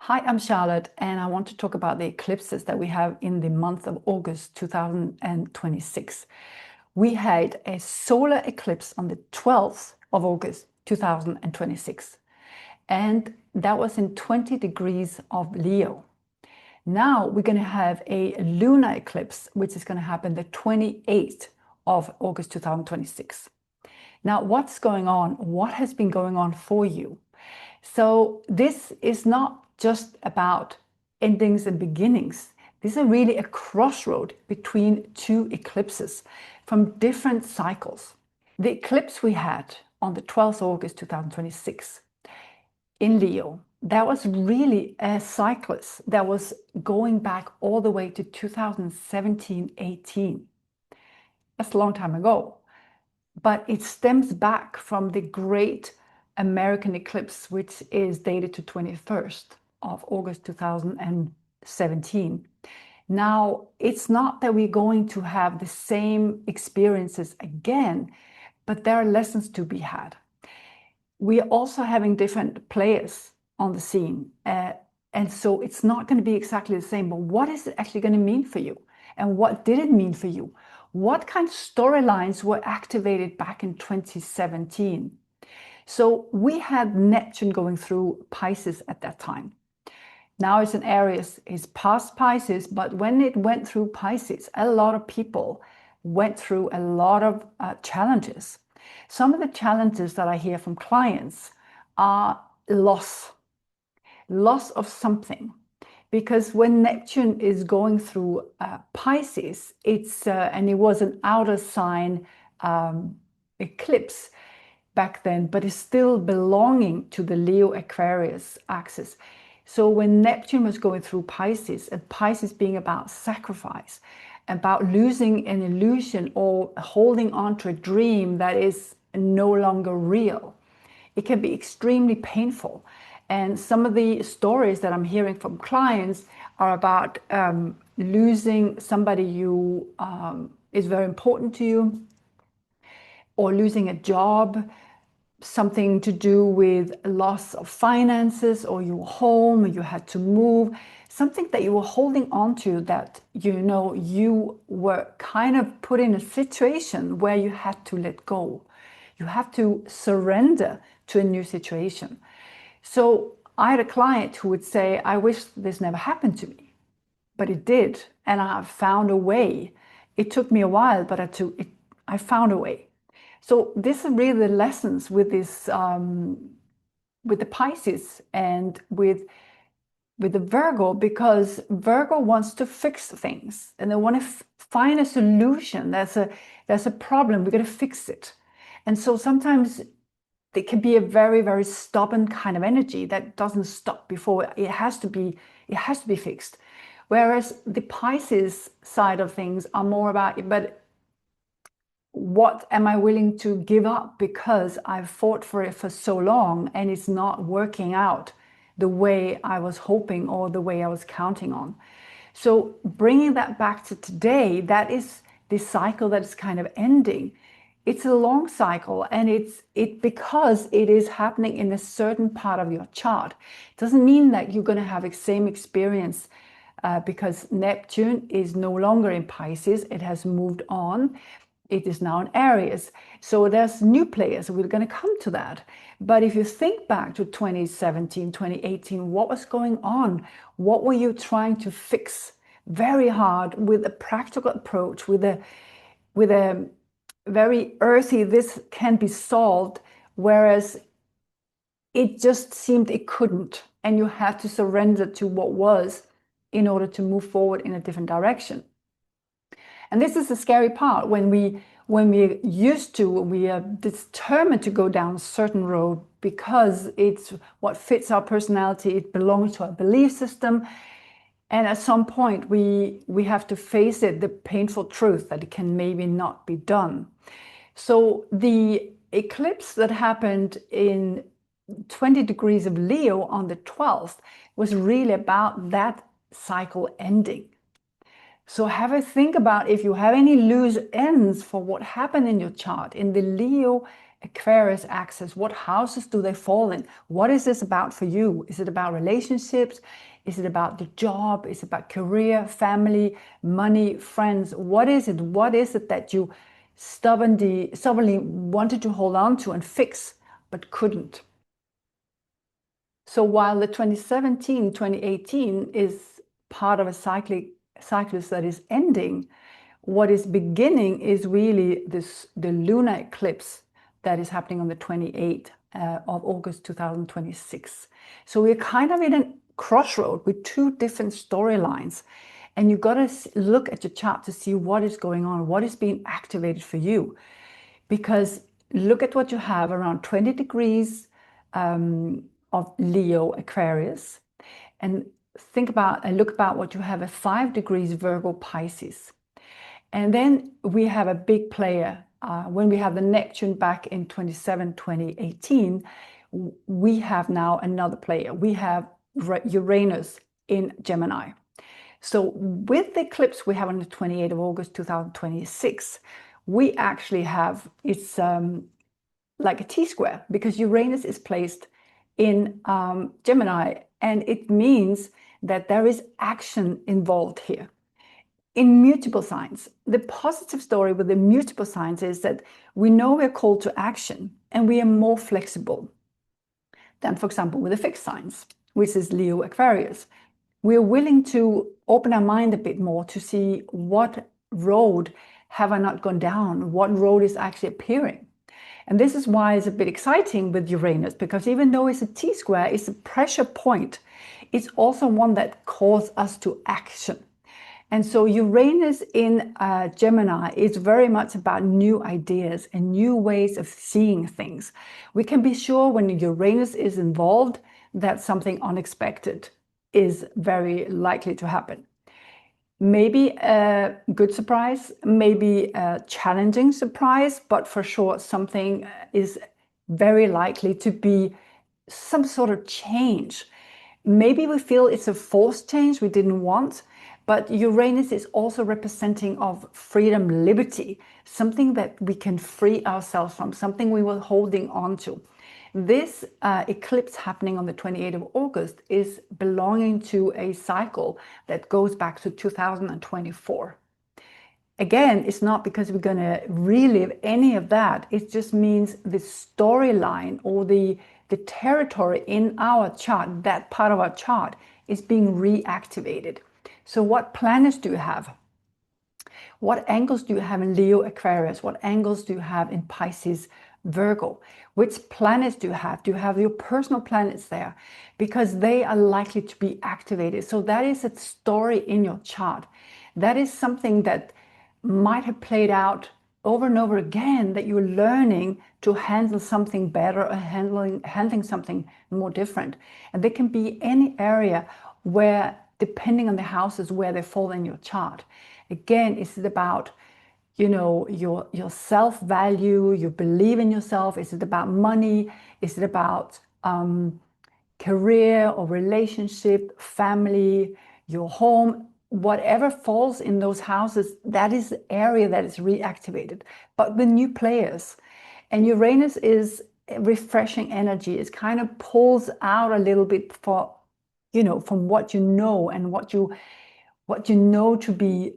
Hi, I'm Charlotte, and I want to talk about the eclipses that we have in the month of August 2026. We had a solar eclipse on the 12th of August 2026, and that was in 20 degrees of Leo. Now we're going to have a lunar eclipse, which is going to happen the 28th of August 2026. Now, what's going on? What has been going on for you? So this is not just about endings and beginnings. This is really a crossroad between two eclipses from different cycles. The eclipse we had on the 12th of August 2026 in Leo, that was really a cyclus that was going back all the way to 2017-18. That's a long time ago. But it stems back from the great American eclipse, which is dated to 21st of August 2017. Now, it's not that we're going to have the same experiences again, but there are lessons to be had. We are also having different players on the scene. And so it's not going to be exactly the same, but what is it actually going to mean for you? And what did it mean for you? What kind of storylines were activated back in 2017? So we had Neptune going through Pisces at that time. Now it's in Aries, it's past Pisces, but when it went through Pisces, a lot of people went through a lot of challenges. Some of the challenges that I hear from clients are loss of something. Because when Neptune is going through Pisces, and it was an outer sign eclipse back then, but it's still belonging to the Leo Aquarius axis. So when Neptune was going through Pisces, and Pisces being about sacrifice, about losing an illusion or holding on to a dream that is no longer real, it can be extremely painful. And some of the stories that I'm hearing from clients are about losing somebody who is very important to you, or losing a job, something to do with loss of finances, or your home, or you had to move, something that you were holding on to that you were kind of put in a situation where you had to let go. You have to surrender to a new situation. So I had a client who would say, I wish this never happened to me, but it did. And I found a way. It took me a while, but I found a way. So this is really the lessons with this, with the Pisces and with the Virgo, because Virgo wants to fix things and they want to find a solution. There's a problem, we're going to fix it. And so sometimes it can be a very, very stubborn kind of energy that doesn't stop before it has to be fixed. Whereas the Pisces side of things are more about, but what am I willing to give up because I've fought for it for so long and it's not working out the way I was hoping or the way I was counting on. So bringing that back to today, that is the cycle that is kind of ending. It's a long cycle, and because it is happening in a certain part of your chart. It doesn't mean that you're going to have the same experience because Neptune is no longer in Pisces. It has moved on. It is now in Aries. So there's new players. We're going to come to that. But if you think back to 2017, 2018, what was going on? What were you trying to fix very hard with a practical approach, with a very earthy, this can be solved, whereas it just seemed it couldn't, and you had to surrender to what was in order to move forward in a different direction. And this is the scary part. When we are determined to go down a certain road because it's what fits our personality, it belongs to our belief system. And at some point, we have to face it, the painful truth that it can maybe not be done. So the eclipse that happened in 20 degrees of Leo on the 12th was really about that cycle ending. So have a think about if you have any loose ends for what happened in your chart, in the Leo Aquarius axis, what houses do they fall in? What is this about for you? Is it about relationships? Is it about the job? Is it about career, family, money, friends? What is it? What is it that you stubbornly wanted to hold on to and fix, but couldn't? So while the 2017, 2018 is part of a cyclus that is ending, what is beginning is really the lunar eclipse that is happening on the 28th of August 2026. So we're kind of in a crossroad with two different storylines. And you've got to look at your chart to see what is going on, what is being activated for you. Because look at what you have around 20 degrees of Leo Aquarius, and look about what you have at 5 degrees Virgo Pisces. And then we have a big player. When we have the Neptune back in 2018, we have now another player. We have Uranus in Gemini. So with the eclipse we have on the 28th of August 2026, we actually have, it's like a T-square, because Uranus is placed in Gemini, and it means that there is action involved here. In mutable signs, the positive story with the mutable signs is that we know we're called to action and we are more flexible than, for example, with the fixed signs, which is Leo Aquarius. We're willing to open our mind a bit more to see what road have I not gone down, what road is actually appearing. And this is why it's a bit exciting with Uranus, because even though it's a T-square, it's a pressure point, it's also one that calls us to action. And so Uranus in Gemini is very much about new ideas and new ways of seeing things. We can be sure when Uranus is involved that something unexpected is very likely to happen. Maybe a good surprise, maybe a challenging surprise, but for sure something is very likely to be some sort of change. Maybe we feel it's a forced change we didn't want, but Uranus is also representing of freedom, liberty, something that we can free ourselves from, something we were holding on to. This eclipse happening on the 28th of August is belonging to a cycle that goes back to 2024. Again, it's not because we're going to relive any of that. It just means the storyline or the territory in our chart, that part of our chart, is being reactivated. So what planets do you have? What angles do you have in Leo Aquarius? What angles do you have in Pisces Virgo? Which planets do you have? Do you have your personal planets there? Because they are likely to be activated. So that is a story in your chart. That is something that might have played out over and over again, that you're learning to handle something better or handling something more different. And there can be any area where, depending on the houses where they fall in your chart. Again, is it about, you know, your self-value, you believe in yourself? Is it about money? Is it about career or relationship, family, your home? Whatever falls in those houses, that is the area that is reactivated. But the new players, and Uranus is refreshing energy. It kind of pulls out a little bit for, you know, from what you know and what you know to be,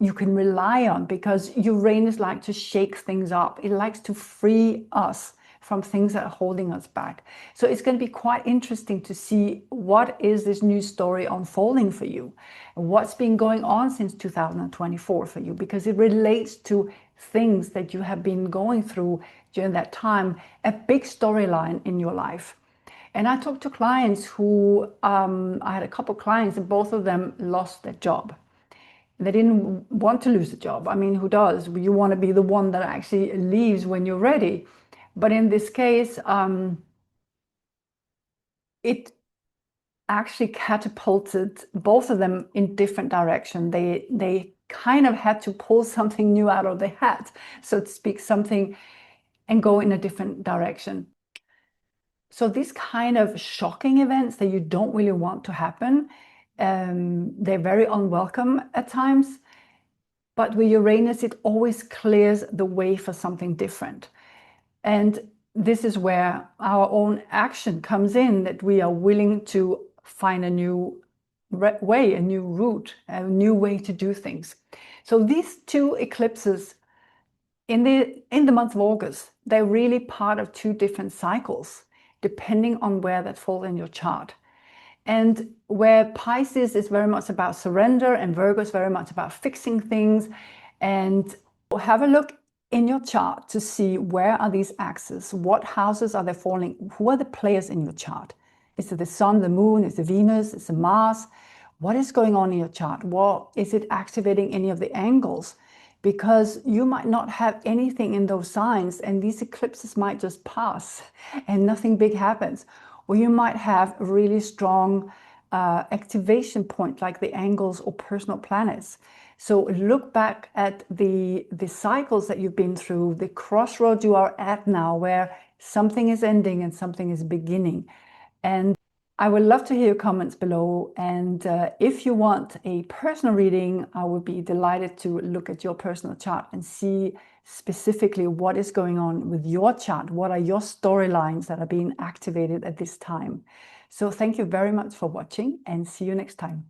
you can rely on, because Uranus likes to shake things up. It likes to free us from things that are holding us back. So it's going to be quite interesting to see what is this new story unfolding for you, and what's been going on since 2024 for you, because it relates to things that you have been going through during that time, a big storyline in your life. And I talked to clients who, I had a couple of clients and both of them lost their job. They didn't want to lose the job. I mean, who does? You want to be the one that actually leaves when you're ready. But in this case, it actually catapulted both of them in different direction. They kind of had to pull something new out of their hat, so to speak, something, and go in a different direction. So these kind of shocking events that you don't really want to happen, they're very unwelcome at times. But with Uranus, it always clears the way for something different. And this is where our own action comes in, that we are willing to find a new way, a new route, a new way to do things. So these two eclipses in the month of August, they're really part of two different cycles, depending on where that falls in your chart. And where Pisces is very much about surrender and Virgo is very much about fixing things. And have a look in your chart to see where are these axes, what houses are they falling, who are the players in your chart. Is it the sun, the moon, is it Venus, is it Mars? What is going on in your chart? What is it activating any of the angles? Because you might not have anything in those signs and these eclipses might just pass and nothing big happens. Or you might have a really strong activation point like the angles or personal planets. So look back at the cycles that you've been through, the crossroads you are at now where something is ending and something is beginning. And I would love to hear your comments below. And if you want a personal reading, I would be delighted to look at your personal chart and see specifically what is going on with your chart. What are your storylines that are being activated at this time? So thank you very much for watching and see you next time.